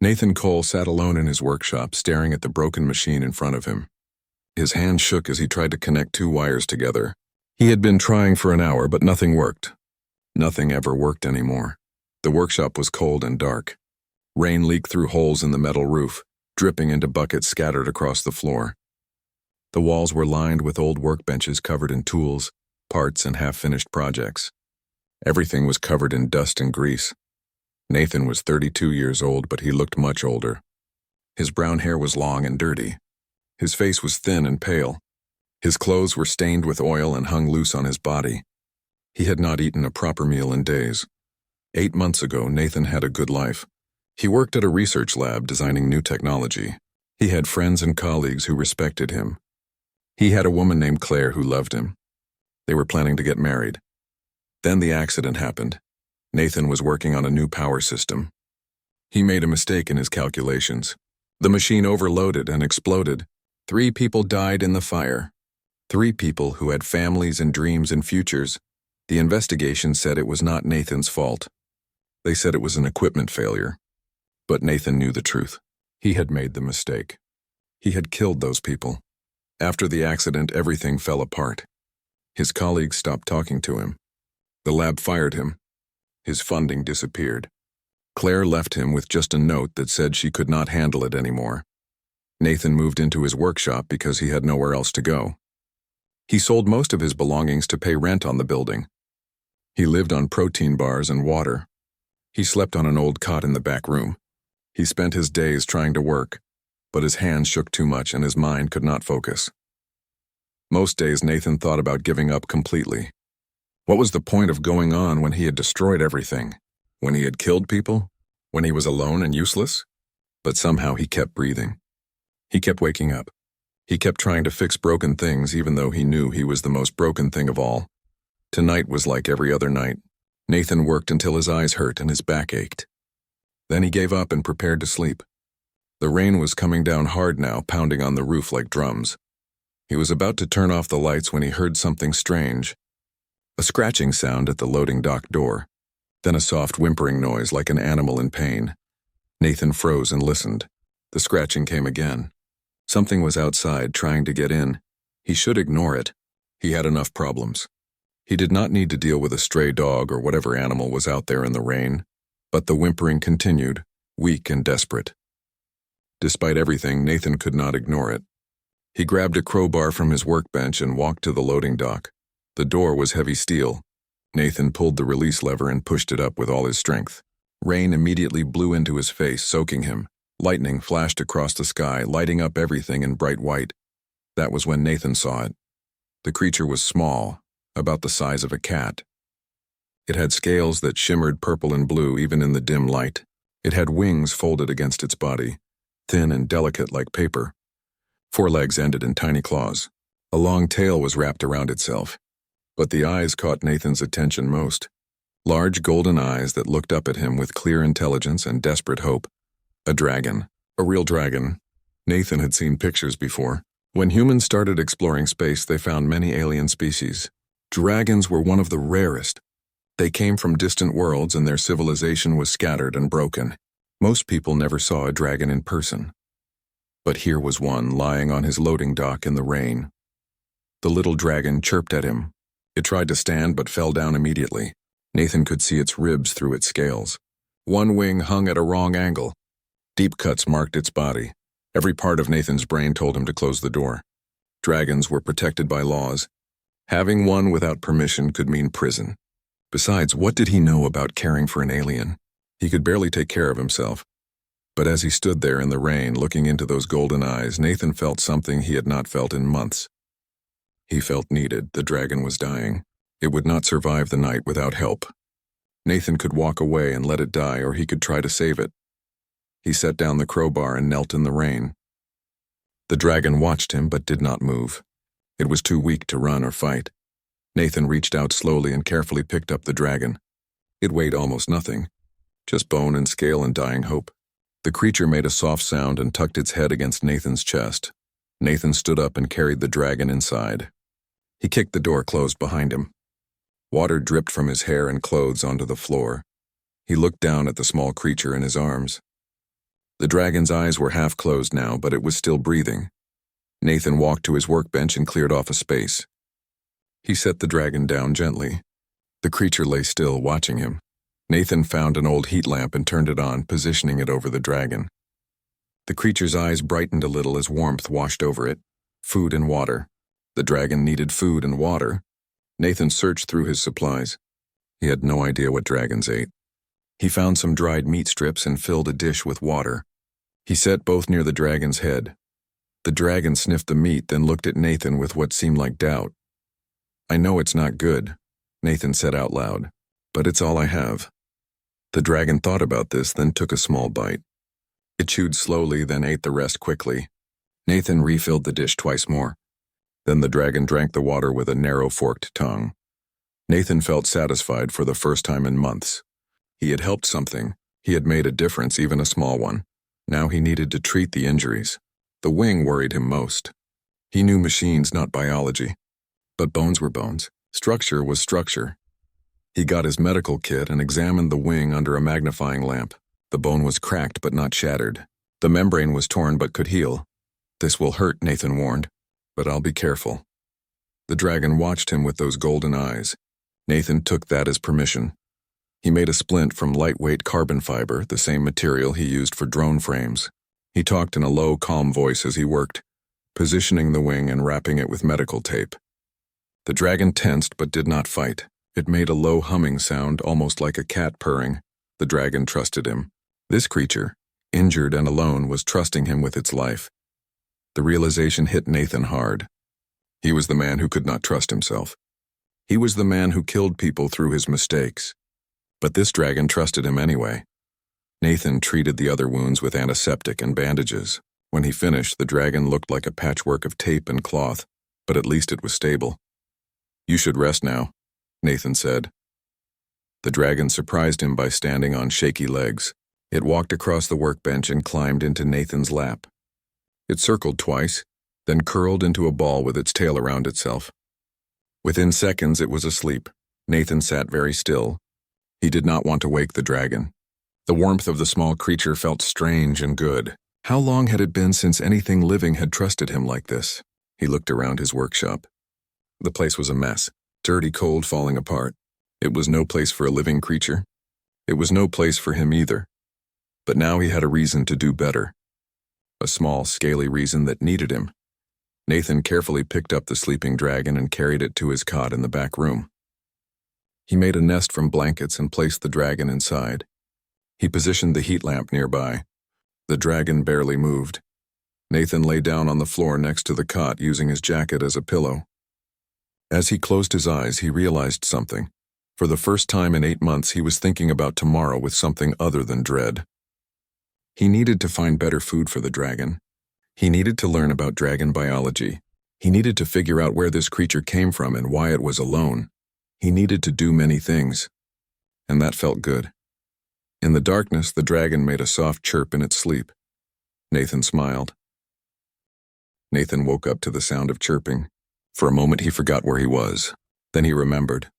Nathan Cole sat alone in his workshop, staring at the broken machine in front of him. His hand shook as he tried to connect two wires together. He had been trying for an hour, but nothing worked. Nothing ever worked anymore. The workshop was cold and dark. Rain leaked through holes in the metal roof, dripping into buckets scattered across the floor. The walls were lined with old workbenches covered in tools, parts, and half-finished projects. Everything was covered in dust and grease. Nathan was 32 years old, but he looked much older. His brown hair was long and dirty. His face was thin and pale. His clothes were stained with oil and hung loose on his body. He had not eaten a proper meal in days. 8 months ago, Nathan had a good life. He worked at a research lab designing new technology. He had friends and colleagues who respected him. He had a woman named Claire who loved him. They were planning to get married. Then the accident happened. Nathan was working on a new power system. He made a mistake in his calculations. The machine overloaded and exploded. 3 people died in the fire. 3 people who had families and dreams and futures. The investigation said it was not Nathan's fault. They said it was an equipment failure. But Nathan knew the truth. He had made the mistake. He had killed those people. After the accident, everything fell apart. His colleagues stopped talking to him. The lab fired him. His funding disappeared. Claire left him with just a note that said she could not handle it anymore. Nathan moved into his workshop because he had nowhere else to go. He sold most of his belongings to pay rent on the building. He lived on protein bars and water. He slept on an old cot in the back room. He spent his days trying to work, but his hands shook too much and his mind could not focus. Most days Nathan thought about giving up completely. What was the point of going on when he had destroyed everything? When he had killed people? When he was alone and useless? But somehow he kept breathing. He kept waking up. He kept trying to fix broken things even though he knew he was the most broken thing of all. Tonight was like every other night. Nathan worked until his eyes hurt and his back ached. Then he gave up and prepared to sleep. The rain was coming down hard now, pounding on the roof like drums. He was about to turn off the lights when he heard something strange. A scratching sound at the loading dock door, then a soft whimpering noise like an animal in pain. Nathan froze and listened. The scratching came again. Something was outside trying to get in. He should ignore it. He had enough problems. He did not need to deal with a stray dog or whatever animal was out there in the rain, but the whimpering continued, weak and desperate. Despite everything, Nathan could not ignore it. He grabbed a crowbar from his workbench and walked to the loading dock. The door was heavy steel. Nathan pulled the release lever and pushed it up with all his strength. Rain immediately blew into his face, soaking him. Lightning flashed across the sky, lighting up everything in bright white. That was when Nathan saw it. The creature was small, about the size of a cat. It had scales that shimmered purple and blue even in the dim light. It had wings folded against its body, thin and delicate like paper. 4 legs ended in tiny claws. A long tail was wrapped around itself. But the eyes caught Nathan's attention most. Large golden eyes that looked up at him with clear intelligence and desperate hope. A dragon. A real dragon. Nathan had seen pictures before. When humans started exploring space, they found many alien species. Dragons were one of the rarest. They came from distant worlds and their civilization was scattered and broken. Most people never saw a dragon in person. But here was one lying on his loading dock in the rain. The little dragon chirped at him. It tried to stand but fell down immediately. Nathan could see its ribs through its scales. One wing hung at a wrong angle. Deep cuts marked its body. Every part of Nathan's brain told him to close the door. Dragons were protected by laws. Having one without permission could mean prison. Besides, what did he know about caring for an alien? He could barely take care of himself. But as he stood there in the rain, looking into those golden eyes, Nathan felt something he had not felt in months. He felt needed. The dragon was dying. It would not survive the night without help. Nathan could walk away and let it die, or he could try to save it. He set down the crowbar and knelt in the rain. The dragon watched him but did not move. It was too weak to run or fight. Nathan reached out slowly and carefully picked up the dragon. It weighed almost nothing, just bone and scale and dying hope. The creature made a soft sound and tucked its head against Nathan's chest. Nathan stood up and carried the dragon inside. He kicked the door closed behind him. Water dripped from his hair and clothes onto the floor. He looked down at the small creature in his arms. The dragon's eyes were half closed now, but it was still breathing. Nathan walked to his workbench and cleared off a space. He set the dragon down gently. The creature lay still, watching him. Nathan found an old heat lamp and turned it on, positioning it over the dragon. The creature's eyes brightened a little as warmth washed over it. Food and water. The dragon needed food and water. Nathan searched through his supplies. He had no idea what dragons ate. He found some dried meat strips and filled a dish with water. He set both near the dragon's head. The dragon sniffed the meat, then looked at Nathan with what seemed like doubt. "I know it's not good," Nathan said out loud, "but it's all I have." The dragon thought about this, then took a small bite. It chewed slowly, then ate the rest quickly. Nathan refilled the dish twice more. Then the dragon drank the water with a narrow forked tongue. Nathan felt satisfied for the first time in months. He had helped something. He had made a difference, even a small one. Now he needed to treat the injuries. The wing worried him most. He knew machines, not biology. But bones were bones. Structure was structure. He got his medical kit and examined the wing under a magnifying lamp. The bone was cracked but not shattered. The membrane was torn but could heal. "This will hurt," Nathan warned, "but I'll be careful." The dragon watched him with those golden eyes. Nathan took that as permission. He made a splint from lightweight carbon fiber, the same material he used for drone frames. He talked in a low, calm voice as he worked, positioning the wing and wrapping it with medical tape. The dragon tensed but did not fight. It made a low humming sound, almost like a cat purring. The dragon trusted him. This creature, injured and alone, was trusting him with its life. The realization hit Nathan hard. He was the man who could not trust himself. He was the man who killed people through his mistakes. But this dragon trusted him anyway. Nathan treated the other wounds with antiseptic and bandages. When he finished, the dragon looked like a patchwork of tape and cloth, but at least it was stable. "You should rest now," Nathan said. The dragon surprised him by standing on shaky legs. It walked across the workbench and climbed into Nathan's lap. It circled twice, then curled into a ball with its tail around itself. Within seconds, it was asleep. Nathan sat very still. He did not want to wake the dragon. The warmth of the small creature felt strange and good. How long had it been since anything living had trusted him like this? He looked around his workshop. The place was a mess, dirty, cold, falling apart. It was no place for a living creature. It was no place for him either. But now he had a reason to do better. A small, scaly reason that needed him. Nathan carefully picked up the sleeping dragon and carried it to his cot in the back room. He made a nest from blankets and placed the dragon inside. He positioned the heat lamp nearby. The dragon barely moved. Nathan lay down on the floor next to the cot, using his jacket as a pillow. As he closed his eyes, he realized something. For the first time in 8 months, he was thinking about tomorrow with something other than dread. He needed to find better food for the dragon. He needed to learn about dragon biology. He needed to figure out where this creature came from and why it was alone. He needed to do many things. And that felt good. In the darkness, the dragon made a soft chirp in its sleep. Nathan smiled. Nathan woke up to the sound of chirping. For a moment, he forgot where he was. Then he remembered.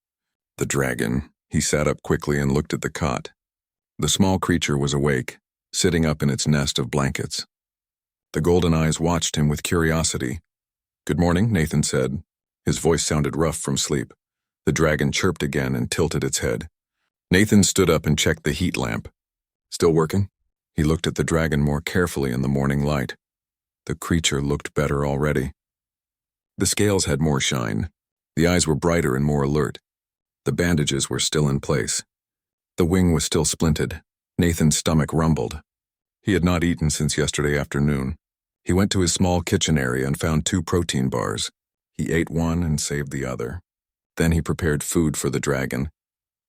The dragon. He sat up quickly and looked at the cot. The small creature was awake, sitting up in its nest of blankets. The golden eyes watched him with curiosity. "Good morning," Nathan said. His voice sounded rough from sleep. The dragon chirped again and tilted its head. Nathan stood up and checked the heat lamp. "Still working?" He looked at the dragon more carefully in the morning light. The creature looked better already. The scales had more shine. The eyes were brighter and more alert. The bandages were still in place. The wing was still splinted. Nathan's stomach rumbled. He had not eaten since yesterday afternoon. He went to his small kitchen area and found 2 protein bars. He ate one and saved the other. Then he prepared food for the dragon.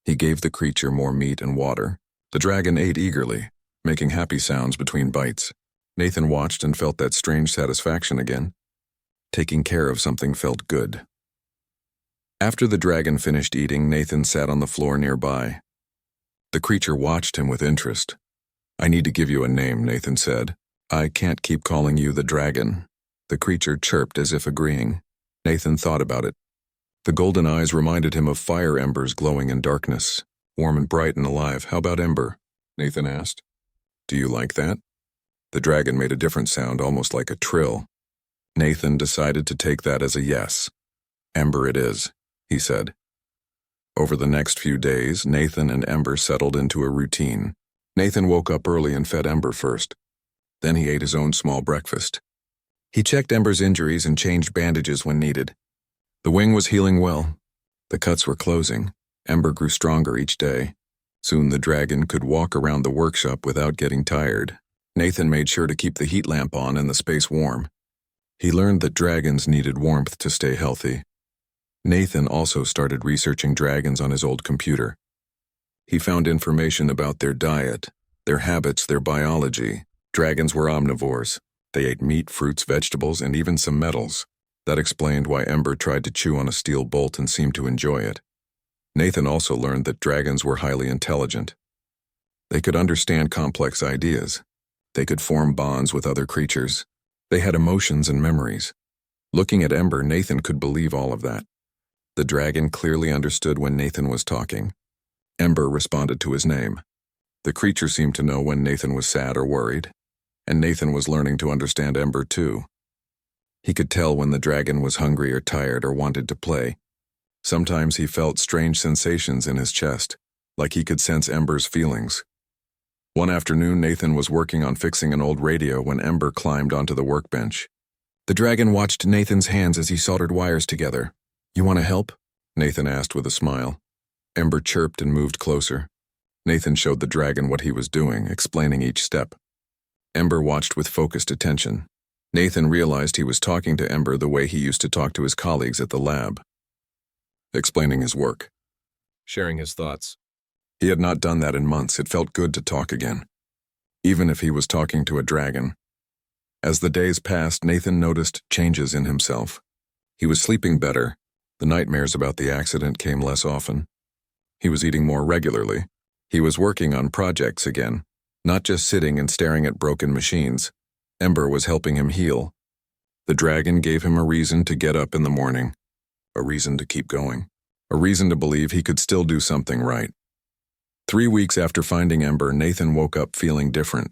He gave the creature more meat and water. The dragon ate eagerly, making happy sounds between bites. Nathan watched and felt that strange satisfaction again. Taking care of something felt good. After the dragon finished eating, Nathan sat on the floor nearby. The creature watched him with interest. "I need to give you a name," Nathan said. "I can't keep calling you the dragon." The creature chirped as if agreeing. Nathan thought about it. The golden eyes reminded him of fire embers glowing in darkness, warm and bright and alive. "How about Ember?" Nathan asked. "Do you like that?" The dragon made a different sound, almost like a trill. Nathan decided to take that as a yes. Ember it is, he said. Over the next few days, Nathan and Ember settled into a routine. Nathan woke up early and fed Ember first. Then he ate his own small breakfast. He checked Ember's injuries and changed bandages when needed. The wing was healing well. The cuts were closing. Ember grew stronger each day. Soon the dragon could walk around the workshop without getting tired. Nathan made sure to keep the heat lamp on and the space warm. He learned that dragons needed warmth to stay healthy. Nathan also started researching dragons on his old computer. He found information about their diet, their habits, their biology. Dragons were omnivores. They ate meat, fruits, vegetables, and even some metals. That explained why Ember tried to chew on a steel bolt and seemed to enjoy it. Nathan also learned that dragons were highly intelligent. They could understand complex ideas. They could form bonds with other creatures. They had emotions and memories. Looking at Ember, Nathan could believe all of that. The dragon clearly understood when Nathan was talking. Ember responded to his name. The creature seemed to know when Nathan was sad or worried, and Nathan was learning to understand Ember too. He could tell when the dragon was hungry or tired or wanted to play. Sometimes he felt strange sensations in his chest, like he could sense Ember's feelings. One afternoon, Nathan was working on fixing an old radio when Ember climbed onto the workbench. The dragon watched Nathan's hands as he soldered wires together. "You want to help?" Nathan asked with a smile. Ember chirped and moved closer. Nathan showed the dragon what he was doing, explaining each step. Ember watched with focused attention. Nathan realized he was talking to Ember the way he used to talk to his colleagues at the lab, explaining his work, sharing his thoughts. He had not done that in months. It felt good to talk again, even if he was talking to a dragon. As the days passed, Nathan noticed changes in himself. He was sleeping better. The nightmares about the accident came less often. He was eating more regularly. He was working on projects again, not just sitting and staring at broken machines. Ember was helping him heal. The dragon gave him a reason to get up in the morning, a reason to keep going, a reason to believe he could still do something right. 3 weeks after finding Ember, Nathan woke up feeling different.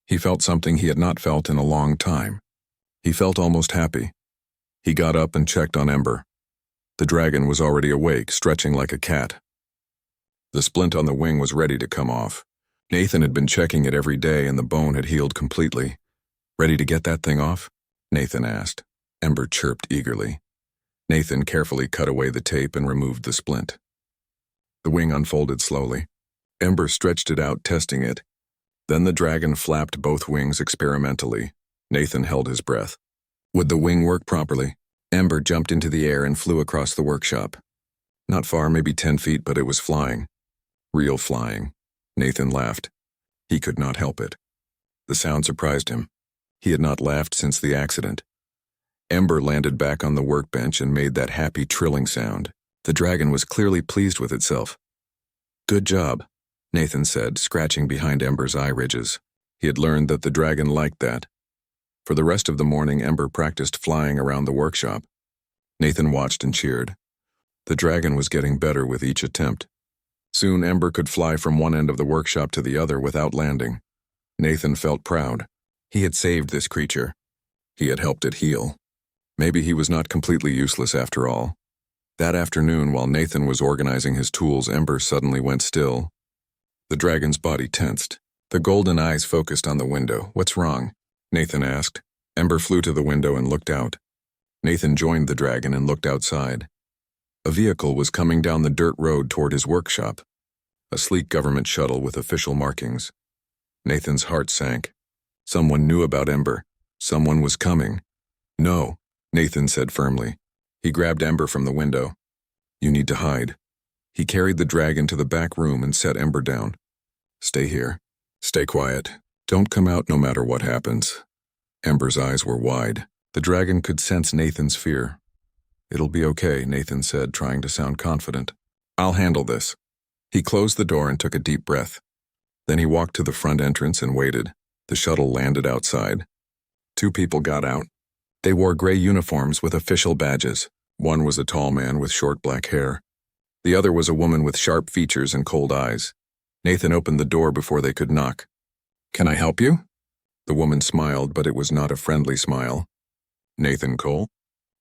He felt something he had not felt in a long time. He felt almost happy. He got up and checked on Ember. The dragon was already awake, stretching like a cat. The splint on the wing was ready to come off. Nathan had been checking it every day and the bone had healed completely. "Ready to get that thing off?" Nathan asked. Ember chirped eagerly. Nathan carefully cut away the tape and removed the splint. The wing unfolded slowly. Ember stretched it out, testing it. Then the dragon flapped both wings experimentally. Nathan held his breath. Would the wing work properly? Ember jumped into the air and flew across the workshop. Not far, maybe 10 feet, but it was flying. Real flying. Nathan laughed. He could not help it. The sound surprised him. He had not laughed since the accident. Ember landed back on the workbench and made that happy trilling sound. The dragon was clearly pleased with itself. "Good job," Nathan said, scratching behind Ember's eye ridges. He had learned that the dragon liked that. For the rest of the morning, Ember practiced flying around the workshop. Nathan watched and cheered. The dragon was getting better with each attempt. Soon, Ember could fly from one end of the workshop to the other without landing. Nathan felt proud. He had saved this creature. He had helped it heal. Maybe he was not completely useless after all. That afternoon, while Nathan was organizing his tools, Ember suddenly went still. The dragon's body tensed. The golden eyes focused on the window. "What's wrong?" Nathan asked. Ember flew to the window and looked out. Nathan joined the dragon and looked outside. A vehicle was coming down the dirt road toward his workshop. A sleek government shuttle with official markings. Nathan's heart sank. Someone knew about Ember. Someone was coming. "No," Nathan said firmly. He grabbed Ember from the window. "You need to hide." He carried the dragon to the back room and set Ember down. "Stay here. Stay quiet. Don't come out no matter what happens." Ember's eyes were wide. The dragon could sense Nathan's fear. "It'll be okay," Nathan said, trying to sound confident. "I'll handle this." He closed the door and took a deep breath. Then he walked to the front entrance and waited. The shuttle landed outside. 2 people got out. They wore gray uniforms with official badges. One was a tall man with short black hair. The other was a woman with sharp features and cold eyes. Nathan opened the door before they could knock. "Can I help you?" The woman smiled, but it was not a friendly smile. Nathan Cole?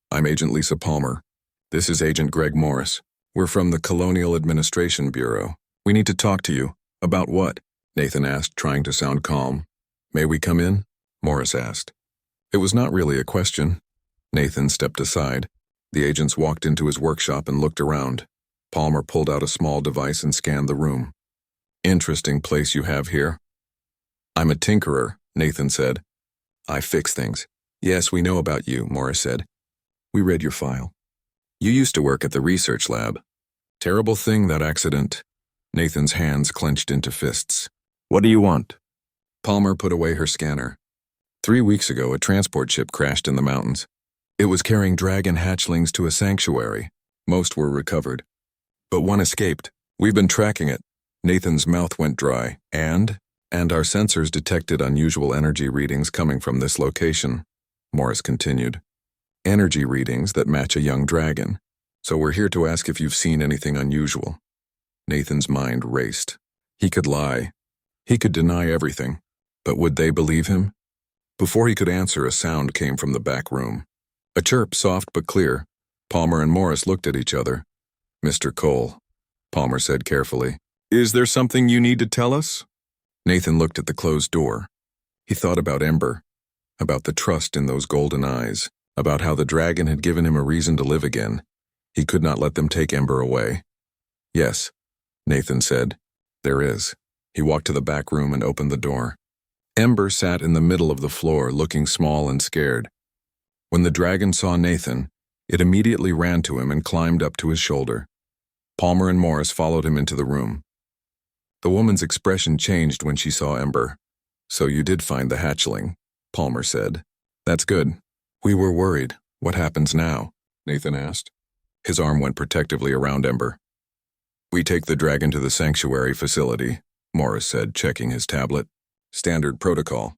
I'm Agent Lisa Palmer. This is Agent Greg Morris. We're from the Colonial Administration Bureau. We need to talk to you. About what? Nathan asked, trying to sound calm. May we come in? Morris asked. It was not really a question. Nathan stepped aside. The agents walked into his workshop and looked around. Palmer pulled out a small device and scanned the room. Interesting place you have here. I'm a tinkerer, Nathan said. I fix things. Yes, we know about you, Morris said. We read your file. You used to work at the research lab. Terrible thing, that accident. Nathan's hands clenched into fists. What do you want? Palmer put away her scanner. 3 weeks ago, a transport ship crashed in the mountains. It was carrying dragon hatchlings to a sanctuary. Most were recovered. But one escaped. We've been tracking it. Nathan's mouth went dry. And our sensors detected unusual energy readings coming from this location. Morris continued. Energy readings that match a young dragon. So we're here to ask if you've seen anything unusual. Nathan's mind raced. He could lie. He could deny everything. But would they believe him? Before he could answer, a sound came from the back room. A chirp, soft but clear. Palmer and Morris looked at each other. Mr. Cole, Palmer said carefully. Is there something you need to tell us? Nathan looked at the closed door. He thought about Ember, about the trust in those golden eyes, about how the dragon had given him a reason to live again. He could not let them take Ember away. Yes, Nathan said. There is. He walked to the back room and opened the door. Ember sat in the middle of the floor, looking small and scared. When the dragon saw Nathan, it immediately ran to him and climbed up to his shoulder. Palmer and Morris followed him into the room. The woman's expression changed when she saw Ember. So you did find the hatchling, Palmer said. That's good. We were worried. What happens now? Nathan asked. His arm went protectively around Ember. We take the dragon to the sanctuary facility, Morris said, checking his tablet. Standard protocol.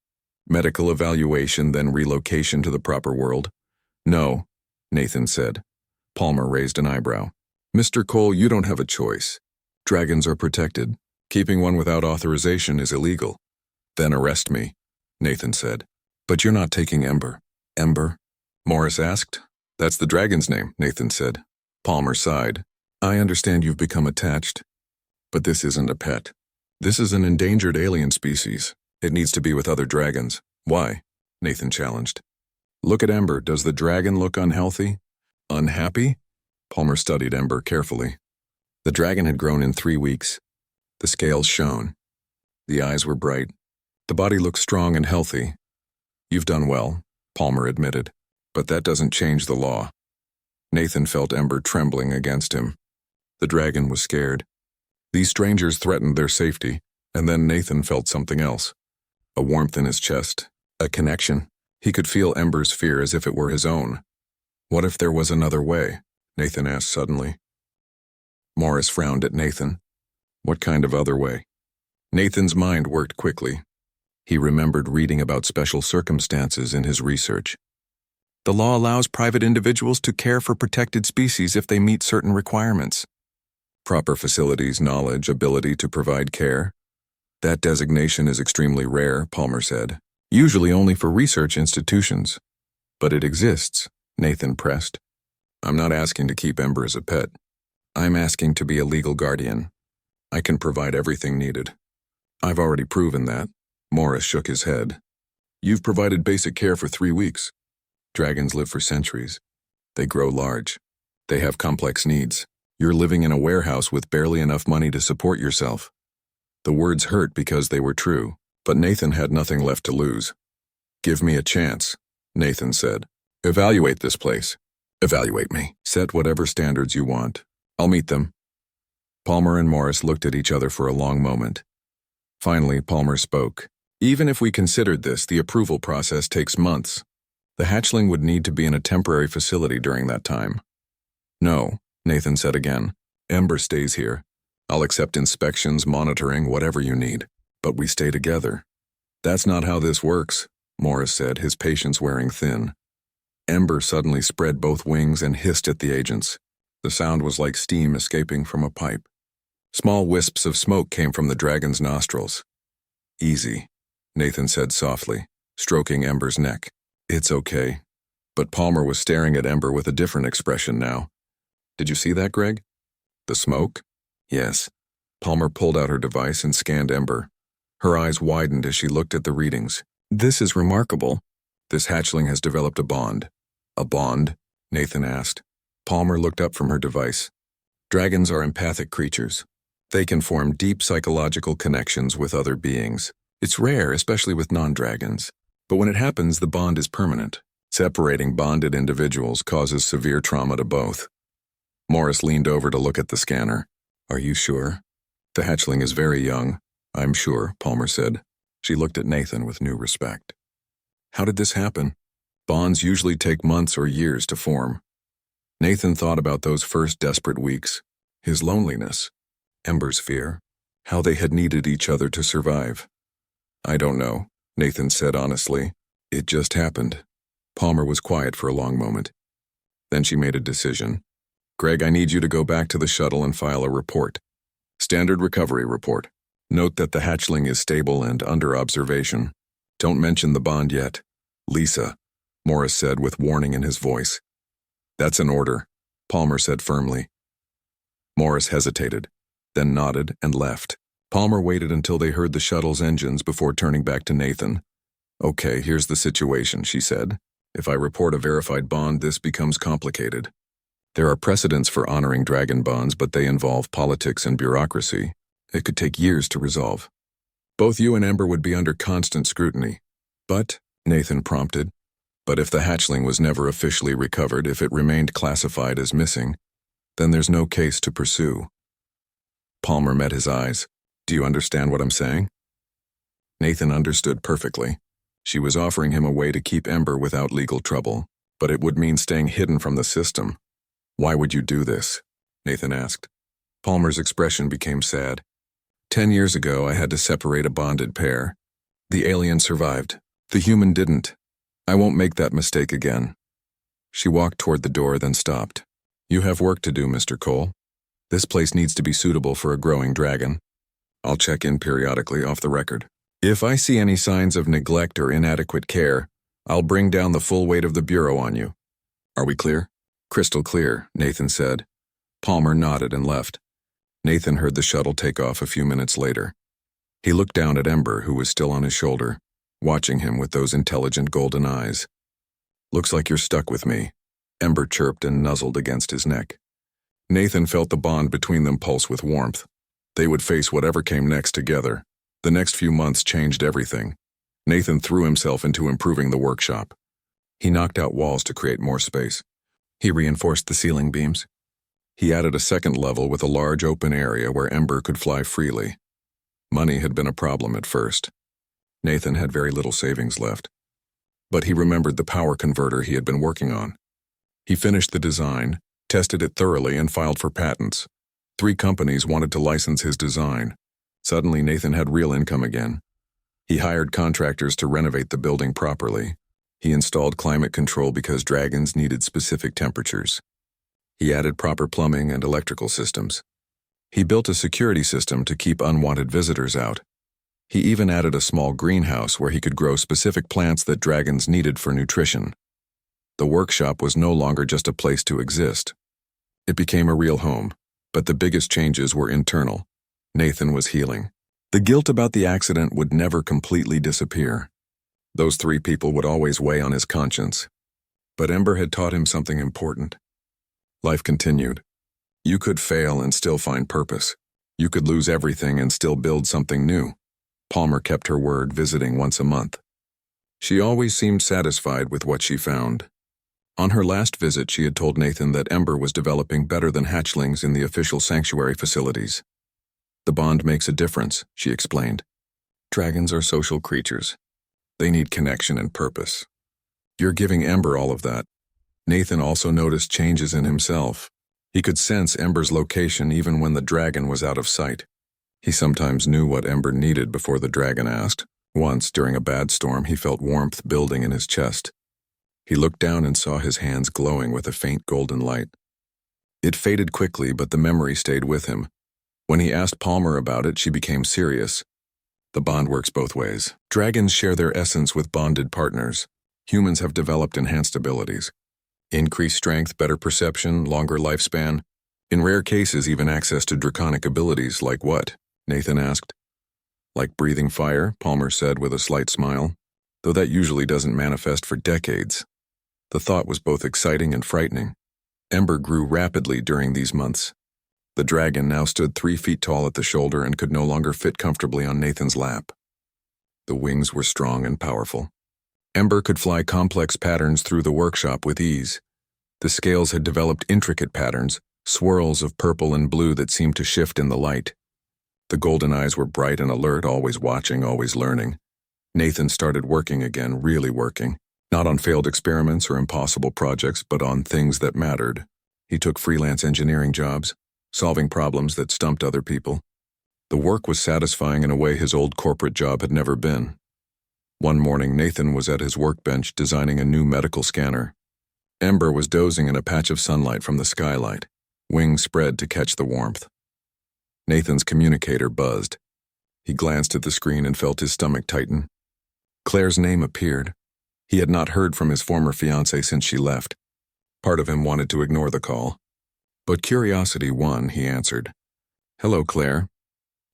Medical evaluation, then relocation to the proper world. No, Nathan said. Palmer raised an eyebrow. Mr. Cole, you don't have a choice. Dragons are protected. Keeping one without authorization is illegal. Then arrest me, Nathan said. But you're not taking Ember. Ember? Morris asked. That's the dragon's name, Nathan said. Palmer sighed. I understand you've become attached. But this isn't a pet. This is an endangered alien species. It needs to be with other dragons. Why? Nathan challenged. Look at Ember. Does the dragon look unhealthy? Unhappy? Palmer studied Ember carefully. The dragon had grown in 3 weeks. The scales shone. The eyes were bright. The body looked strong and healthy. You've done well, Palmer admitted. But that doesn't change the law. Nathan felt Ember trembling against him. The dragon was scared. These strangers threatened their safety, and then Nathan felt something else. A warmth in his chest, a connection. He could feel Ember's fear as if it were his own. What if there was another way? Nathan asked suddenly. Morris frowned at Nathan. What kind of other way? Nathan's mind worked quickly. He remembered reading about special circumstances in his research. The law allows private individuals to care for protected species if they meet certain requirements. Proper facilities, knowledge, ability to provide care. That designation is extremely rare, Palmer said. Usually only for research institutions. But it exists, Nathan pressed. I'm not asking to keep Ember as a pet. I'm asking to be a legal guardian. I can provide everything needed. I've already proven that. Morris shook his head. You've provided basic care for 3 weeks. Dragons live for centuries. They grow large. They have complex needs. You're living in a warehouse with barely enough money to support yourself. The words hurt because they were true, but Nathan had nothing left to lose. Give me a chance, Nathan said. Evaluate this place. Evaluate me. Set whatever standards you want. I'll meet them. Palmer and Morris looked at each other for a long moment. Finally, Palmer spoke. Even if we considered this, the approval process takes months. The hatchling would need to be in a temporary facility during that time. No, Nathan said again. Ember stays here. I'll accept inspections, monitoring, whatever you need. But we stay together. That's not how this works, Morris said, his patience wearing thin. Ember suddenly spread both wings and hissed at the agents. The sound was like steam escaping from a pipe. Small wisps of smoke came from the dragon's nostrils. Easy, Nathan said softly. stroking Ember's neck. It's okay. But Palmer was staring at Ember with a different expression now. Did you see that, Greg? The smoke? Yes. Palmer pulled out her device and scanned Ember. Her eyes widened as she looked at the readings. This is remarkable. This hatchling has developed a bond. A bond? Nathan asked. Palmer looked up from her device. Dragons are empathic creatures. They can form deep psychological connections with other beings. It's rare, especially with non-dragons. But when it happens, the bond is permanent. Separating bonded individuals causes severe trauma to both. Morris leaned over to look at the scanner. Are you sure? The hatchling is very young. I'm sure, Palmer said. She looked at Nathan with new respect. How did this happen? Bonds usually take months or years to form. Nathan thought about those first desperate weeks, his loneliness, Ember's fear, how they had needed each other to survive. I don't know, Nathan said honestly. It just happened. Palmer was quiet for a long moment. Then she made a decision. Greg, I need you to go back to the shuttle and file a report. Standard recovery report. Note that the hatchling is stable and under observation. Don't mention the bond yet. Lisa, Morris said with warning in his voice. That's an order, Palmer said firmly. Morris hesitated, then nodded and left. Palmer waited until they heard the shuttle's engines before turning back to Nathan. Okay, here's the situation, she said. If I report a verified bond, this becomes complicated. There are precedents for honoring dragon bonds, but they involve politics and bureaucracy. It could take years to resolve. Both you and Ember would be under constant scrutiny. But, Nathan prompted, but if the hatchling was never officially recovered, if it remained classified as missing, then there's no case to pursue. Palmer met his eyes. Do you understand what I'm saying? Nathan understood perfectly. She was offering him a way to keep Ember without legal trouble, but it would mean staying hidden from the system. Why would you do this? Nathan asked. Palmer's expression became sad. 10 years ago, I had to separate a bonded pair. The alien survived. The human didn't. I won't make that mistake again. She walked toward the door, then stopped. You have work to do, Mr. Cole. This place needs to be suitable for a growing dragon. I'll check in periodically off the record. If I see any signs of neglect or inadequate care, I'll bring down the full weight of the Bureau on you. Are we clear? Crystal clear, Nathan said. Palmer nodded and left. Nathan heard the shuttle take off a few minutes later. He looked down at Ember, who was still on his shoulder, watching him with those intelligent golden eyes. Looks like you're stuck with me, Ember chirped and nuzzled against his neck. Nathan felt the bond between them pulse with warmth. They would face whatever came next together. The next few months changed everything. Nathan threw himself into improving the workshop. He knocked out walls to create more space. He reinforced the ceiling beams. He added a second level with a large open area where Ember could fly freely. Money had been a problem at first. Nathan had very little savings left. But he remembered the power converter he had been working on. He finished the design, tested it thoroughly, and filed for patents. 3 companies wanted to license his design. Suddenly, Nathan had real income again. He hired contractors to renovate the building properly. He installed climate control because dragons needed specific temperatures. He added proper plumbing and electrical systems. He built a security system to keep unwanted visitors out. He even added a small greenhouse where he could grow specific plants that dragons needed for nutrition. The workshop was no longer just a place to exist. It became a real home, but the biggest changes were internal. Nathan was healing. The guilt about the accident would never completely disappear. Those 3 people would always weigh on his conscience. But Ember had taught him something important. Life continued. You could fail and still find purpose. You could lose everything and still build something new. Palmer kept her word, visiting once a month. She always seemed satisfied with what she found. On her last visit, she had told Nathan that Ember was developing better than hatchlings in the official sanctuary facilities. The bond makes a difference, she explained. Dragons are social creatures. They need connection and purpose. You're giving Ember all of that. Nathan also noticed changes in himself. He could sense Ember's location even when the dragon was out of sight. He sometimes knew what Ember needed before the dragon asked. Once, during a bad storm, he felt warmth building in his chest. He looked down and saw his hands glowing with a faint golden light. It faded quickly, but the memory stayed with him. When he asked Palmer about it, she became serious. The bond works both ways. Dragons share their essence with bonded partners. Humans have developed enhanced abilities. Increased strength, better perception, longer lifespan. In rare cases, even access to draconic abilities. Like what? Nathan asked. Like breathing fire, Palmer said with a slight smile, though that usually doesn't manifest for decades. The thought was both exciting and frightening. Ember grew rapidly during these months. The dragon now stood 3 feet tall at the shoulder and could no longer fit comfortably on Nathan's lap. The wings were strong and powerful. Ember could fly complex patterns through the workshop with ease. The scales had developed intricate patterns, swirls of purple and blue that seemed to shift in the light. The golden eyes were bright and alert, always watching, always learning. Nathan started working again, really working. Not on failed experiments or impossible projects, but on things that mattered. He took freelance engineering jobs, solving problems that stumped other people. The work was satisfying in a way his old corporate job had never been. One morning, Nathan was at his workbench designing a new medical scanner. Ember was dozing in a patch of sunlight from the skylight, wings spread to catch the warmth. Nathan's communicator buzzed. He glanced at the screen and felt his stomach tighten. Claire's name appeared. He had not heard from his former fiancée since she left. Part of him wanted to ignore the call. But curiosity won, he answered. "Hello, Claire."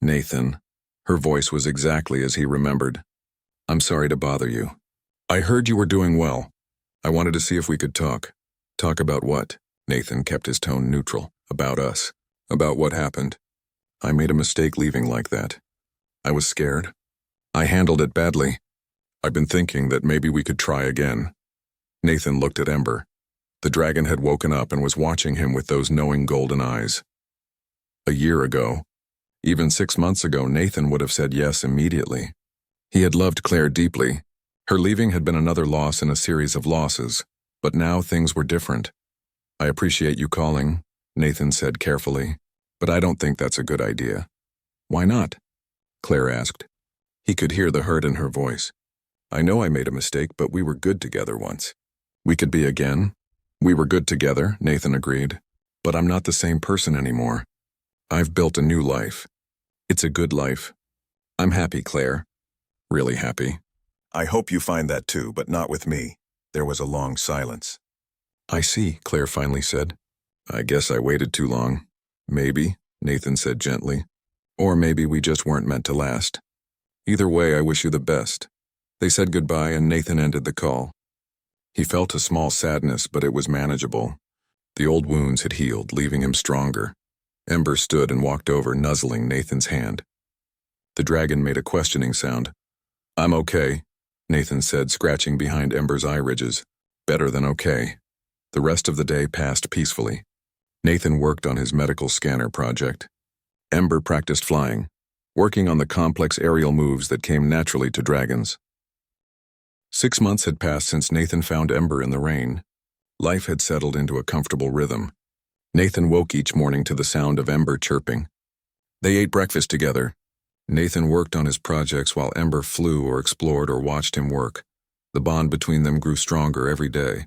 "Nathan." Her voice was exactly as he remembered. "I'm sorry to bother you. I heard you were doing well. I wanted to see if we could talk." "Talk about what?" Nathan kept his tone neutral. "About us. About what happened. I made a mistake leaving like that. I was scared. I handled it badly. I've been thinking that maybe we could try again." Nathan looked at Ember. The dragon had woken up and was watching him with those knowing golden eyes. A year ago, even 6 months ago, Nathan would have said yes immediately. He had loved Claire deeply. Her leaving had been another loss in a series of losses, but now things were different. "I appreciate you calling," Nathan said carefully, "but I don't think that's a good idea." "Why not?" Claire asked. He could hear the hurt in her voice. "I know I made a mistake, but we were good together once. We could be again." "We were good together," Nathan agreed, "but I'm not the same person anymore. I've built a new life. It's a good life. I'm happy, Claire. Really happy." "I hope you find that too, but not with me." There was a long silence. "I see," Claire finally said. "I guess I waited too long." "Maybe," Nathan said gently. "Or maybe we just weren't meant to last. Either way, I wish you the best." They said goodbye and Nathan ended the call. He felt a small sadness, but it was manageable. The old wounds had healed, leaving him stronger. Ember stood and walked over, nuzzling Nathan's hand. The dragon made a questioning sound. "I'm okay," Nathan said, scratching behind Ember's eye ridges. "Better than okay." The rest of the day passed peacefully. Nathan worked on his medical scanner project. Ember practiced flying, working on the complex aerial moves that came naturally to dragons. 6 months had passed since Nathan found Ember in the rain. Life had settled into a comfortable rhythm. Nathan woke each morning to the sound of Ember chirping. They ate breakfast together. Nathan worked on his projects while Ember flew or explored or watched him work. The bond between them grew stronger every day.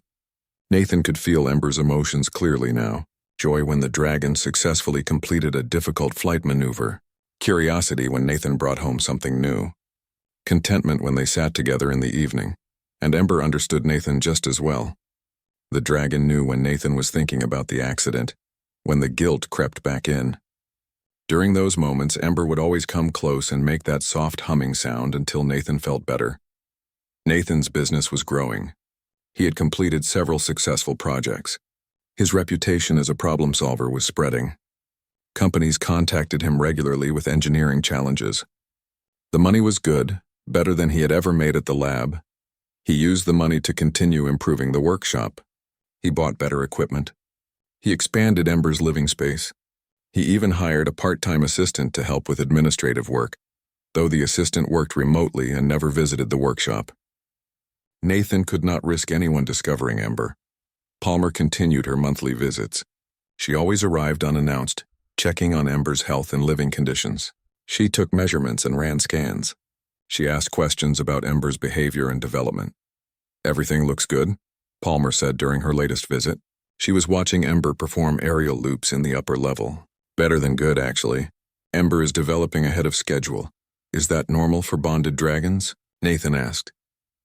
Nathan could feel Ember's emotions clearly now. Joy when the dragon successfully completed a difficult flight maneuver. Curiosity when Nathan brought home something new. Contentment when they sat together in the evening. And Ember understood Nathan just as well. The dragon knew when Nathan was thinking about the accident, when the guilt crept back in. During those moments, Ember would always come close and make that soft humming sound until Nathan felt better. Nathan's business was growing. He had completed several successful projects. His reputation as a problem solver was spreading. Companies contacted him regularly with engineering challenges. The money was good, better than he had ever made at the lab. He used the money to continue improving the workshop. He bought better equipment. He expanded Ember's living space. He even hired a part-time assistant to help with administrative work, though the assistant worked remotely and never visited the workshop. Nathan could not risk anyone discovering Ember. Palmer continued her monthly visits. She always arrived unannounced, checking on Ember's health and living conditions. She took measurements and ran scans. She asked questions about Ember's behavior and development. "Everything looks good," Palmer said during her latest visit. She was watching Ember perform aerial loops in the upper level. "Better than good, actually. Ember is developing ahead of schedule. Is that normal for bonded dragons? Nathan asked.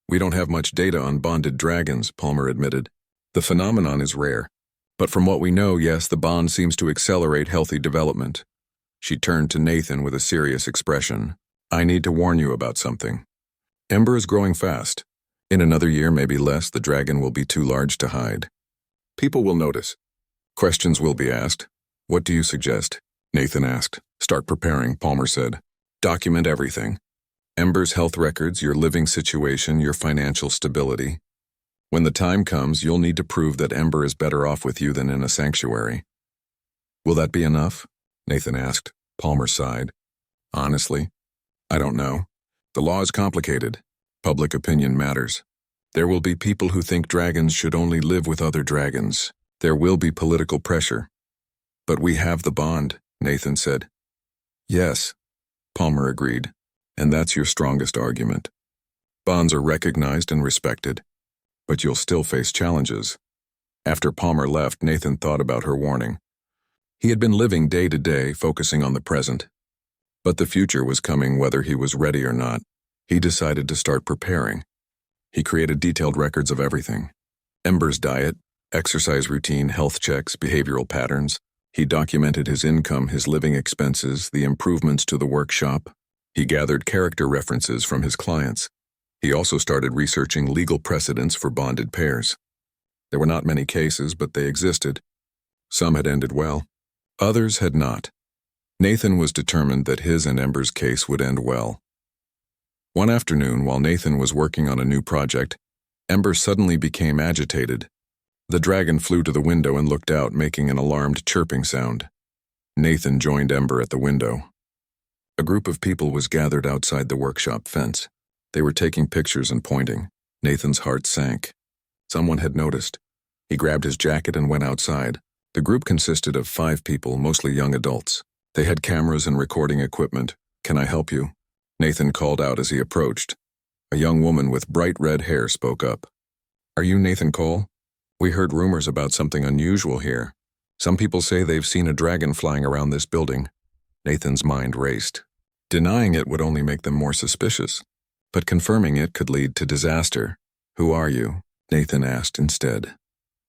We don't have much data on bonded dragons, Palmer admitted. The phenomenon is rare. But from what we know, yes, the bond seems to accelerate healthy development. She turned to Nathan with a serious expression. I need to warn you about something. Ember is growing fast. In another year, maybe less, the dragon will be too large to hide. People will notice. Questions will be asked. What do you suggest? Nathan asked. Start preparing, Palmer said. Document everything. Ember's health records, your living situation, your financial stability. When the time comes, you'll need to prove that Ember is better off with you than in a sanctuary. Will that be enough? Nathan asked. Palmer sighed. Honestly, I don't know. The law is complicated. Public opinion matters. There will be people who think dragons should only live with other dragons. There will be political pressure. But we have the bond, Nathan said. Yes, Palmer agreed. And that's your strongest argument. Bonds are recognized and respected, but you'll still face challenges. After Palmer left, Nathan thought about her warning. He had been living day to day, focusing on the present. But the future was coming whether he was ready or not. He decided to start preparing. He created detailed records of everything. Ember's diet, exercise routine, health checks, behavioral patterns. He documented his income, his living expenses, the improvements to the workshop. He gathered character references from his clients. He also started researching legal precedents for bonded pairs. There were not many cases, but they existed. Some had ended well. Others had not. Nathan was determined that his and Ember's case would end well. One afternoon, while Nathan was working on a new project, Ember suddenly became agitated. The dragon flew to the window and looked out, making an alarmed chirping sound. Nathan joined Ember at the window. A group of people was gathered outside the workshop fence. They were taking pictures and pointing. Nathan's heart sank. Someone had noticed. He grabbed his jacket and went outside. The group consisted of 5 people, mostly young adults. They had cameras and recording equipment. Can I help you? Nathan called out as he approached. A young woman with bright red hair spoke up. Are you Nathan Cole? We heard rumors about something unusual here. Some people say they've seen a dragon flying around this building. Nathan's mind raced. Denying it would only make them more suspicious, but confirming it could lead to disaster. Who are you? Nathan asked instead.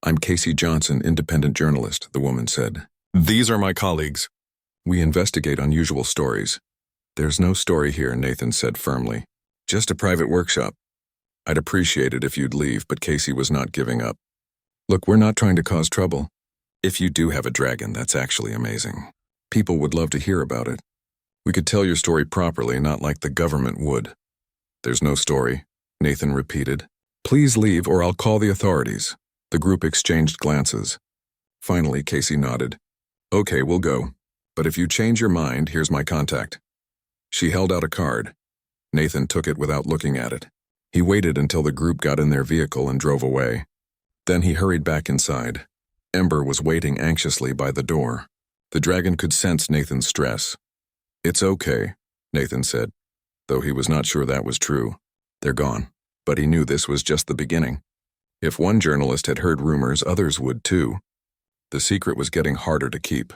I'm Casey Johnson, independent journalist, the woman said. These are my colleagues. We investigate unusual stories. There's no story here, Nathan said firmly. Just a private workshop. I'd appreciate it if you'd leave, but Casey was not giving up. Look, we're not trying to cause trouble. If you do have a dragon, that's actually amazing. People would love to hear about it. We could tell your story properly, not like the government would. There's no story, Nathan repeated. Please leave or I'll call the authorities. The group exchanged glances. Finally, Casey nodded. Okay, we'll go. But if you change your mind, here's my contact. She held out a card. Nathan took it without looking at it. He waited until the group got in their vehicle and drove away. Then he hurried back inside. Ember was waiting anxiously by the door. The dragon could sense Nathan's stress. It's okay, Nathan said, though he was not sure that was true. They're gone. But he knew this was just the beginning. If one journalist had heard rumors, others would too. The secret was getting harder to keep.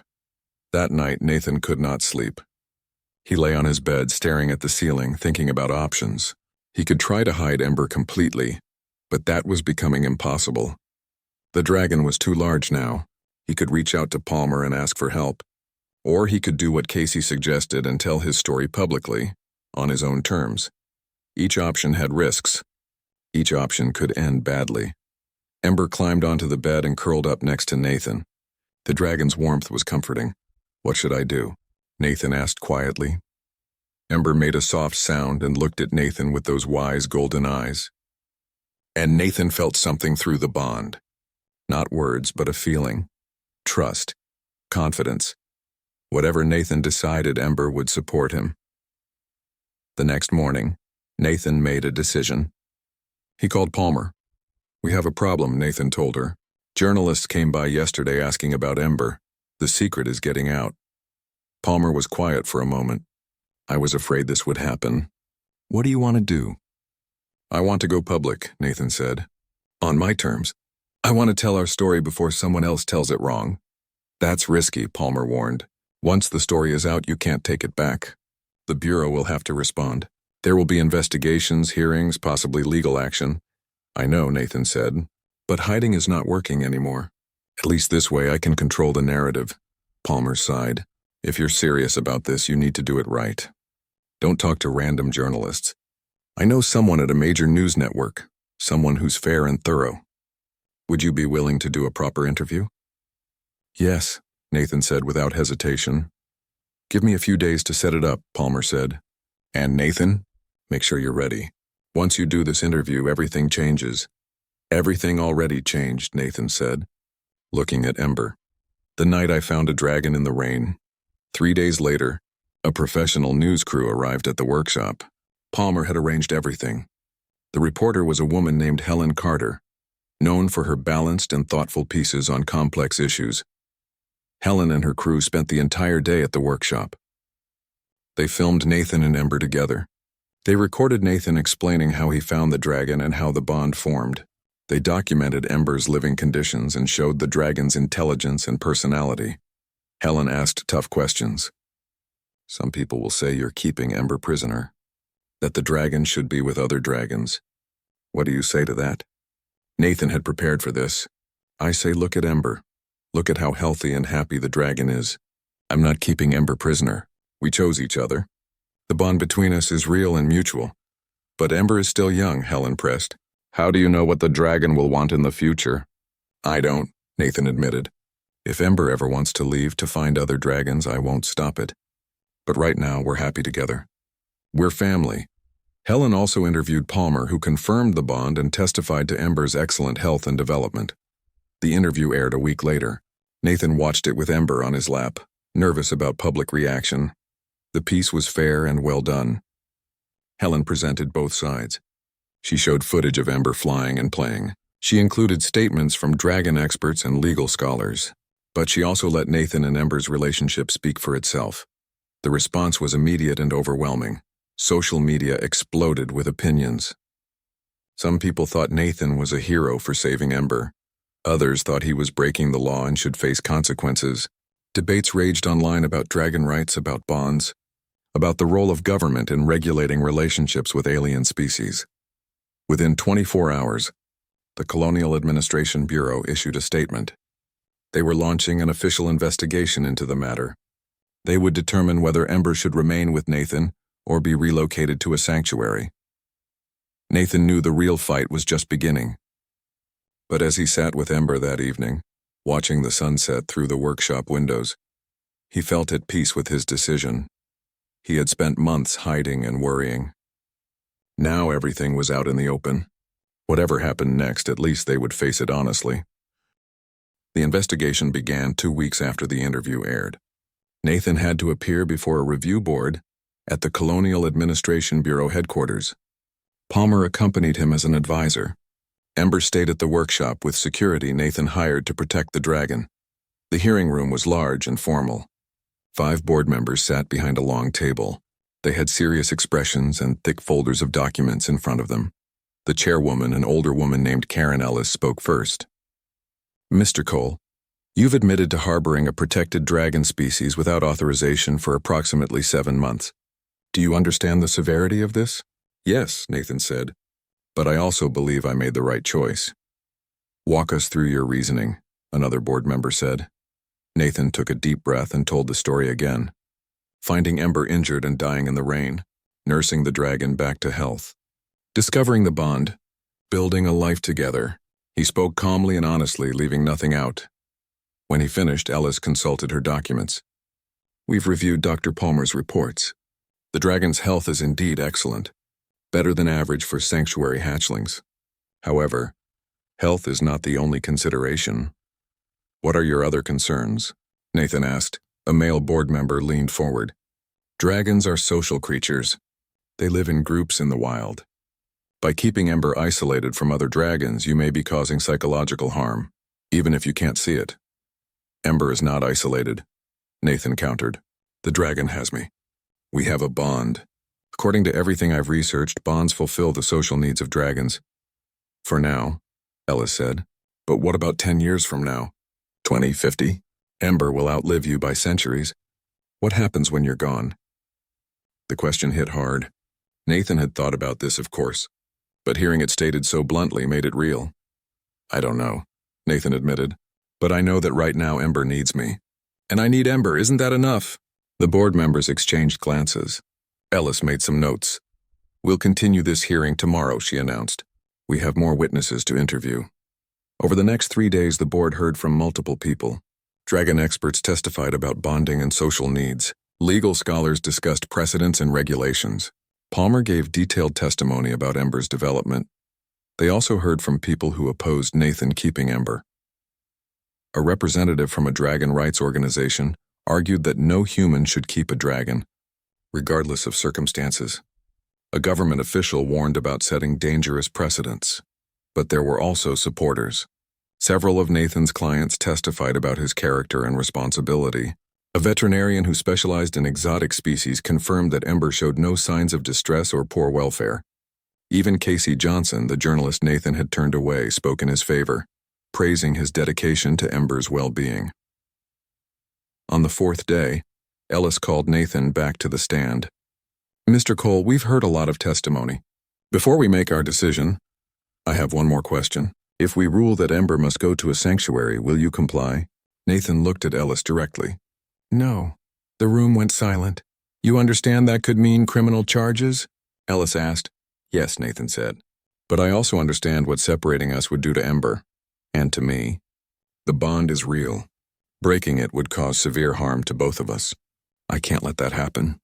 That night, Nathan could not sleep. He lay on his bed, staring at the ceiling, thinking about options. He could try to hide Ember completely, but that was becoming impossible. The dragon was too large now. He could reach out to Palmer and ask for help. Or he could do what Casey suggested and tell his story publicly, on his own terms. Each option had risks. Each option could end badly. Ember climbed onto the bed and curled up next to Nathan. The dragon's warmth was comforting. What should I do? Nathan asked quietly. Ember made a soft sound and looked at Nathan with those wise golden eyes. And Nathan felt something through the bond. Not words, but a feeling. Trust. Confidence. Whatever Nathan decided, Ember would support him. The next morning, Nathan made a decision. He called Palmer. We have a problem, Nathan told her. Journalists came by yesterday asking about Ember. The secret is getting out. Palmer was quiet for a moment. I was afraid this would happen. What do you want to do? I want to go public, Nathan said. On my terms. I want to tell our story before someone else tells it wrong. That's risky, Palmer warned. Once the story is out, you can't take it back. The Bureau will have to respond. There will be investigations, hearings, possibly legal action. I know, Nathan said, but hiding is not working anymore. At least this way I can control the narrative. Palmer sighed. If you're serious about this, you need to do it right. Don't talk to random journalists. I know someone at a major news network, someone who's fair and thorough. Would you be willing to do a proper interview? Yes, Nathan said without hesitation. Give me a few days to set it up, Palmer said. And Nathan, make sure you're ready. Once you do this interview, everything changes. Everything already changed, Nathan said, looking at Ember. The night I found a dragon in the rain. 3 days later, a professional news crew arrived at the workshop. Palmer had arranged everything. The reporter was a woman named Helen Carter, known for her balanced and thoughtful pieces on complex issues. Helen and her crew spent the entire day at the workshop. They filmed Nathan and Ember together. They recorded Nathan explaining how he found the dragon and how the bond formed. They documented Ember's living conditions and showed the dragon's intelligence and personality. Helen asked tough questions. Some people will say you're keeping Ember prisoner, that the dragon should be with other dragons. What do you say to that? Nathan had prepared for this. I say look at Ember. Look at how healthy and happy the dragon is. I'm not keeping Ember prisoner. We chose each other. The bond between us is real and mutual. But Ember is still young, Helen pressed. How do you know what the dragon will want in the future? I don't, Nathan admitted. If Ember ever wants to leave to find other dragons, I won't stop it. But right now, we're happy together. We're family. Helen also interviewed Palmer, who confirmed the bond and testified to Ember's excellent health and development. The interview aired a week later. Nathan watched it with Ember on his lap, nervous about public reaction. The piece was fair and well done. Helen presented both sides. She showed footage of Ember flying and playing. She included statements from dragon experts and legal scholars. But she also let Nathan and Ember's relationship speak for itself. The response was immediate and overwhelming. Social media exploded with opinions. Some people thought Nathan was a hero for saving Ember. Others thought he was breaking the law and should face consequences. Debates raged online about dragon rights, about bonds, about the role of government in regulating relationships with alien species. Within 24 hours, the Colonial Administration Bureau issued a statement. They were launching an official investigation into the matter. They would determine whether Ember should remain with Nathan or be relocated to a sanctuary. Nathan knew the real fight was just beginning. But as he sat with Ember that evening, watching the sunset through the workshop windows, he felt at peace with his decision. He had spent months hiding and worrying. Now everything was out in the open. Whatever happened next, at least they would face it honestly. The investigation began 2 weeks after the interview aired. Nathan had to appear before a review board at the Colonial Administration Bureau headquarters. Palmer accompanied him as an advisor. Ember stayed at the workshop with security Nathan hired to protect the dragon. The hearing room was large and formal. 5 board members sat behind a long table. They had serious expressions and thick folders of documents in front of them. The chairwoman, an older woman named Karen Ellis, spoke first. Mr. Cole, you've admitted to harboring a protected dragon species without authorization for approximately 7 months. Do you understand the severity of this? Yes, Nathan said, but I also believe I made the right choice. Walk us through your reasoning, another board member said. Nathan took a deep breath and told the story again. Finding Ember injured and dying in the rain, nursing the dragon back to health. Discovering the bond, building a life together. He spoke calmly and honestly, leaving nothing out. When he finished, Ellis consulted her documents. We've reviewed Dr. Palmer's reports. The dragon's health is indeed excellent, better than average for sanctuary hatchlings. However, health is not the only consideration. What are your other concerns? Nathan asked. A male board member leaned forward. Dragons are social creatures. They live in groups in the wild. By keeping Ember isolated from other dragons, you may be causing psychological harm, even if you can't see it. Ember is not isolated, Nathan countered. The dragon has me. We have a bond. According to everything I've researched, bonds fulfill the social needs of dragons. For now, Ellis said. But what about 10 years from now? 2050? Ember will outlive you by centuries. What happens when you're gone? The question hit hard. Nathan had thought about this, of course, but hearing it stated so bluntly made it real. I don't know, Nathan admitted, but I know that right now Ember needs me. And I need Ember, isn't that enough? The board members exchanged glances. Ellis made some notes. We'll continue this hearing tomorrow, she announced. We have more witnesses to interview. Over the next 3 days, the board heard from multiple people. Dragon experts testified about bonding and social needs. Legal scholars discussed precedents and regulations. Palmer gave detailed testimony about Ember's development. They also heard from people who opposed Nathan keeping Ember. A representative from a dragon rights organization argued that no human should keep a dragon, regardless of circumstances. A government official warned about setting dangerous precedents. But there were also supporters. Several of Nathan's clients testified about his character and responsibility. A veterinarian who specialized in exotic species confirmed that Ember showed no signs of distress or poor welfare. Even Casey Johnson, the journalist Nathan had turned away, spoke in his favor, praising his dedication to Ember's well-being. On the 4th day, Ellis called Nathan back to the stand. Mr. Cole, we've heard a lot of testimony. Before we make our decision, I have one more question. If we rule that Ember must go to a sanctuary, will you comply? Nathan looked at Ellis directly. No. The room went silent. You understand that could mean criminal charges? Ellis asked. Yes, Nathan said. But I also understand what separating us would do to Ember. And to me. The bond is real. Breaking it would cause severe harm to both of us. I can't let that happen.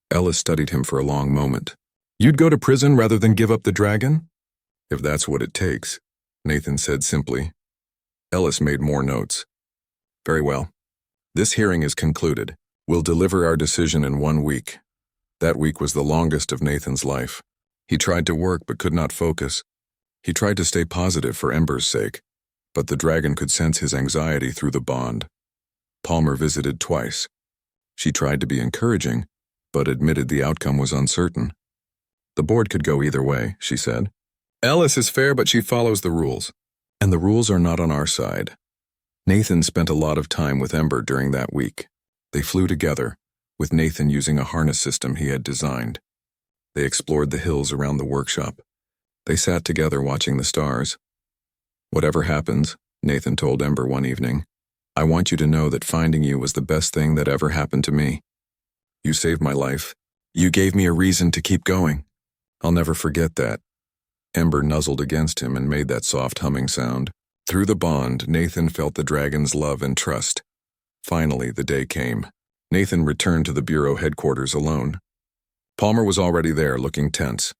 Ellis studied him for a long moment. You'd go to prison rather than give up the dragon? If that's what it takes, Nathan said simply. Ellis made more notes. Very well. This hearing is concluded. We'll deliver our decision in 1 week. That week was the longest of Nathan's life. He tried to work but could not focus. He tried to stay positive for Ember's sake, but the dragon could sense his anxiety through the bond. Palmer visited twice. She tried to be encouraging, but admitted the outcome was uncertain. The board could go either way, she said. Ellis is fair, but she follows the rules. And the rules are not on our side. Nathan spent a lot of time with Ember during that week. They flew together, with Nathan using a harness system he had designed. They explored the hills around the workshop. They sat together watching the stars. Whatever happens, Nathan told Ember one evening, I want you to know that finding you was the best thing that ever happened to me. You saved my life. You gave me a reason to keep going. I'll never forget that. Ember nuzzled against him and made that soft humming sound. Through the bond, Nathan felt the dragon's love and trust. Finally, the day came. Nathan returned to the Bureau headquarters alone. Palmer was already there, looking tense.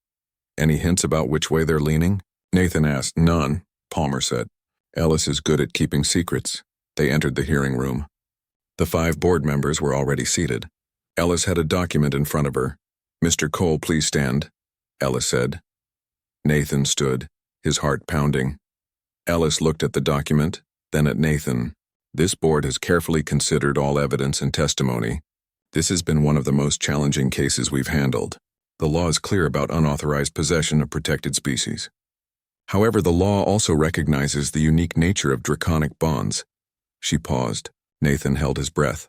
Any hints about which way they're leaning? Nathan asked. None, Palmer said. Ellis is good at keeping secrets. They entered the hearing room. The 5 board members were already seated. Ellis had a document in front of her. Mr. Cole, please stand, Ellis said. Nathan stood, his heart pounding. Ellis looked at the document, then at Nathan. This board has carefully considered all evidence and testimony. This has been one of the most challenging cases we've handled. The law is clear about unauthorized possession of protected species. However, the law also recognizes the unique nature of draconic bonds. She paused. Nathan held his breath.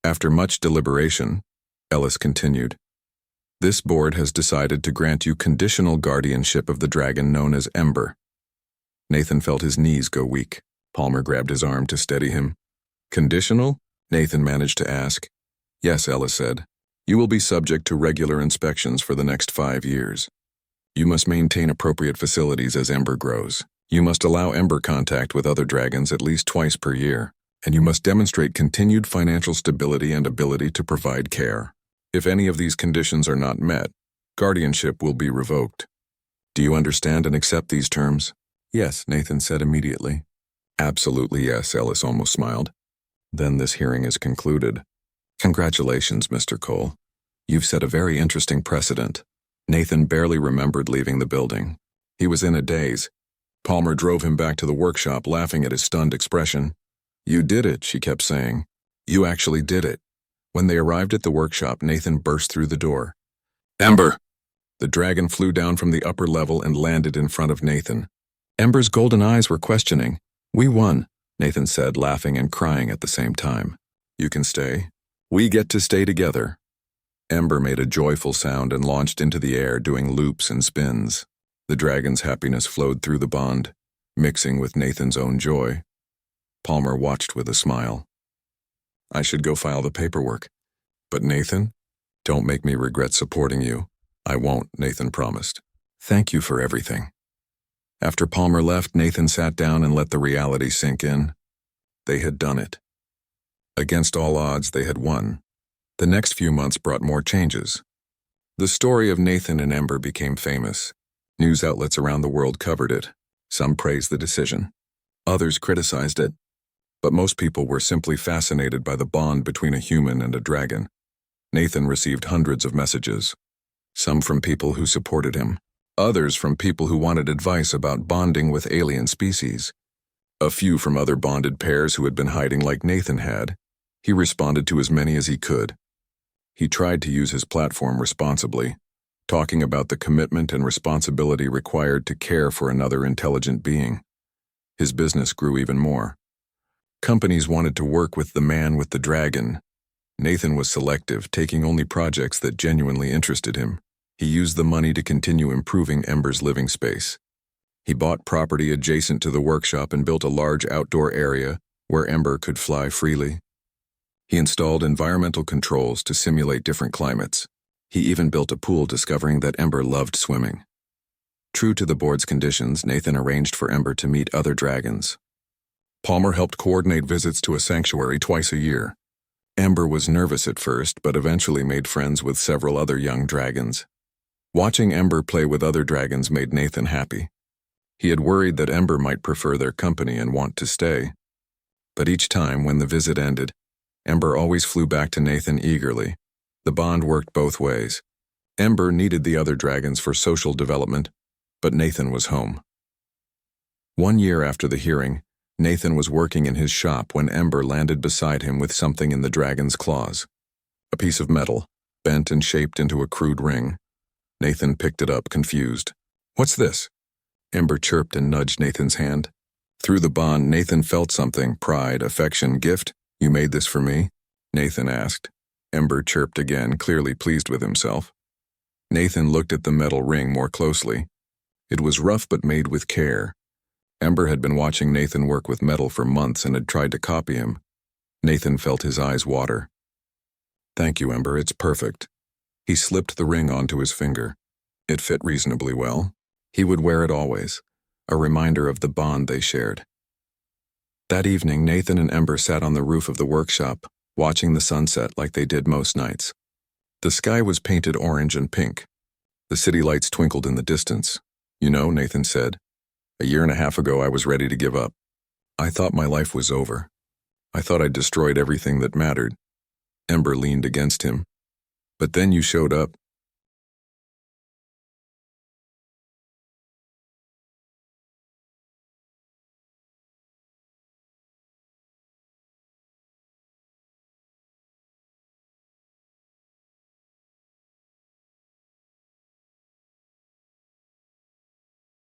After much deliberation, Ellis continued. This board has decided to grant you conditional guardianship of the dragon known as Ember. Nathan felt his knees go weak. Palmer grabbed his arm to steady him. Conditional? Nathan managed to ask. Yes, Ellis said. You will be subject to regular inspections for the next 5 years. You must maintain appropriate facilities as Ember grows. You must allow Ember contact with other dragons at least twice per year, and you must demonstrate continued financial stability and ability to provide care. If any of these conditions are not met, guardianship will be revoked. Do you understand and accept these terms? Yes, Nathan said immediately. Absolutely yes, Ellis almost smiled. Then this hearing is concluded. Congratulations, Mr. Cole. You've set a very interesting precedent. Nathan barely remembered leaving the building. He was in a daze. Palmer drove him back to the workshop, laughing at his stunned expression. You did it, she kept saying. You actually did it. When they arrived at the workshop, Nathan burst through the door. Ember! The dragon flew down from the upper level and landed in front of Nathan. Ember's golden eyes were questioning. We won, Nathan said, laughing and crying at the same time. You can stay. We get to stay together. Ember made a joyful sound and launched into the air, doing loops and spins. The dragon's happiness flowed through the bond, mixing with Nathan's own joy. Palmer watched with a smile. I should go file the paperwork. But Nathan, don't make me regret supporting you. I won't, Nathan promised. Thank you for everything. After Palmer left, Nathan sat down and let the reality sink in. They had done it. Against all odds, they had won. The next few months brought more changes. The story of Nathan and Ember became famous. News outlets around the world covered it. Some praised the decision. Others criticized it. But most people were simply fascinated by the bond between a human and a dragon. Nathan received hundreds of messages. Some from people who supported him. Others from people who wanted advice about bonding with alien species. A few from other bonded pairs who had been hiding like Nathan had. He responded to as many as he could. He tried to use his platform responsibly, talking about the commitment and responsibility required to care for another intelligent being. His business grew even more. Companies wanted to work with the man with the dragon. Nathan was selective, taking only projects that genuinely interested him. He used the money to continue improving Ember's living space. He bought property adjacent to the workshop and built a large outdoor area where Ember could fly freely. He installed environmental controls to simulate different climates. He even built a pool, discovering that Ember loved swimming. True to the board's conditions, Nathan arranged for Ember to meet other dragons. Palmer helped coordinate visits to a sanctuary twice a year. Ember was nervous at first, but eventually made friends with several other young dragons. Watching Ember play with other dragons made Nathan happy. He had worried that Ember might prefer their company and want to stay. But each time, when the visit ended, Ember always flew back to Nathan eagerly. The bond worked both ways. Ember needed the other dragons for social development, but Nathan was home. 1 year after the hearing, Nathan was working in his shop when Ember landed beside him with something in the dragon's claws. A piece of metal, bent and shaped into a crude ring. Nathan picked it up, confused. What's this? Ember chirped and nudged Nathan's hand. Through the bond, Nathan felt something, pride, affection, gift. You made this for me? Nathan asked. Ember chirped again, clearly pleased with himself. Nathan looked at the metal ring more closely. It was rough but made with care. Ember had been watching Nathan work with metal for months and had tried to copy him. Nathan felt his eyes water. Thank you, Ember, it's perfect. He slipped the ring onto his finger. It fit reasonably well. He would wear it always, a reminder of the bond they shared. That evening, Nathan and Ember sat on the roof of the workshop, watching the sunset like they did most nights. The sky was painted orange and pink. The city lights twinkled in the distance. You know, Nathan said, 1.5 years ago I was ready to give up. I thought my life was over. I thought I'd destroyed everything that mattered. Ember leaned against him. But then you showed up.